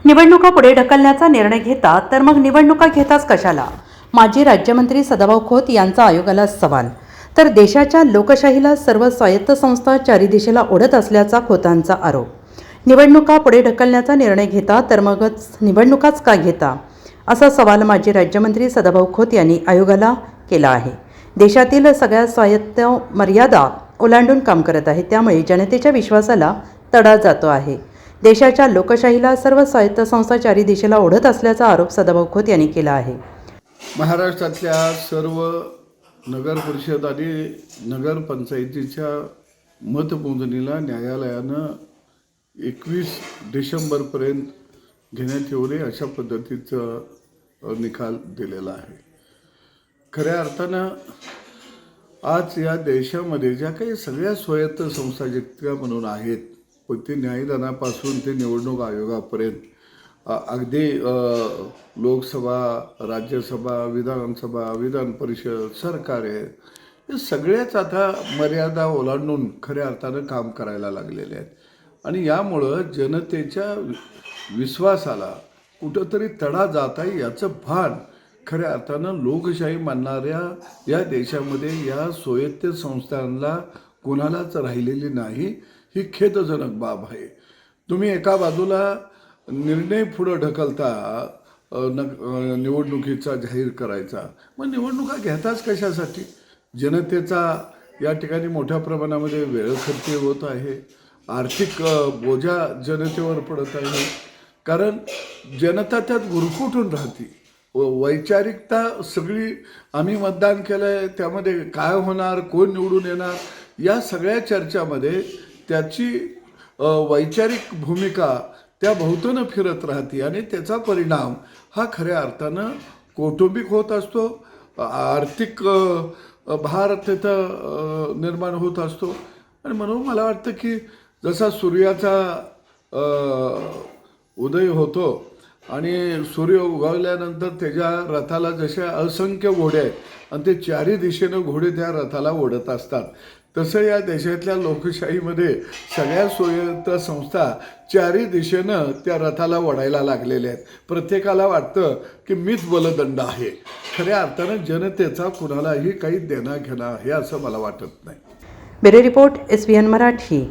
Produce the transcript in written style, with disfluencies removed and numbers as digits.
निवडणुका पुढे ढकलण्याचा निर्णय घेता तर मग निवडणुका घेताच कशाला? माजी राज्यमंत्री सदाभाऊ खोत यांचा आयोगाला सवाल. तर देशाच्या लोकशाहीला सर्व स्वायत्त संस्था चारी दिशेला ओढत असल्याचा खोतांचा आरोप. निवडणुका पुढे ढकलण्याचा निर्णय घेता तर मगच निवडणुकाच का घेता, असा सवाल माजी राज्यमंत्री सदाभाऊ खोत यांनी आयोगाला केला आहे. देशातील सगळ्या स्वायत्त मर्यादा ओलांडून काम करत आहे, त्यामुळे जनतेच्या विश्वासाला तडा जातो आहे. देशाच्या लोकशाहीला सर्व स्वायत्त संस्था चारी दिशेला ओढत असल्याचा आरोप सदाभाऊ खोत यांनी केला आहे. महाराष्ट्रातल्या सर्व नगर परिषद आणि नगरपंचायतीच्या मतमोजणीला न्यायालयानं 21 डिसेंबरपर्यंत घेण्यात येऊ नये अशा पद्धतीचं निकाल दिलेला आहे. खऱ्या अर्थानं आज या देशामध्ये ज्या काही सगळ्या स्वायत्त संस्था जितक्या म्हणून आहेत, पण ते न्यायदानापासून ते निवडणूक आयोगापर्यंत अगदी लोकसभा, राज्यसभा, विधानसभा, विधान परिषद, सरकार आहे, हे सगळेच आता मर्यादा ओलांडून खऱ्या अर्थानं काम करायला लागलेले आहेत. आणि यामुळं जनतेच्या विश्वासाला कुठंतरी तडा जात आहे याचं भान खऱ्या अर्थानं लोकशाही मानणाऱ्या या देशामध्ये या स्वायत्त संस्थांना कोणालाच राहिलेली नाही. ही खेदजनक बाब आहे. तुम्ही एका बाजूला निर्णय पुढं ढकलता निवडणुकीचा जाहीर करायचा, मग निवडणुका घेताच कशासाठी? जनतेचा या ठिकाणी मोठ्या प्रमाणामध्ये वेळ खर्च होत आहे, आर्थिक बोजा जनतेवर पडत आहे, कारण जनता त्यात गुरफटून राहते. वैचारिकता सगळी आम्ही मतदान केलं आहे, त्यामध्ये काय होणार, कोण निवडून येणार, या सगळ्या चर्चामध्ये त्याची वैचारिक भूमिका त्या भोवतीनं फिरत राहते आणि त्याचा परिणाम हा खऱ्या अर्थानं कौटुंबिक होत असतो, आर्थिक भार तिथं निर्माण होत असतो. आणि म्हणून मला वाटतं की जसा सूर्याचा उदय होतो आणि सूर्य उगवल्यानंतर त्याच्या रथाला जशा असंख्य घोडे आहेत आणि ते चारी दिशेनं घोडे त्या रथाला ओढत असतात, तसं या देशातल्या लोकशाहीमध्ये सगळ्या स्वायत्त संस्था चारी दिशेनं त्या रथाला ओढायला लागलेल्या आहेत. प्रत्येकाला वाटतं की मीच बलदंड आहे. खऱ्या अर्थानं जनतेचा कुणालाही काही देणं घेणं आहे असं मला वाटत नाही. Bureau report, SBN Marathi.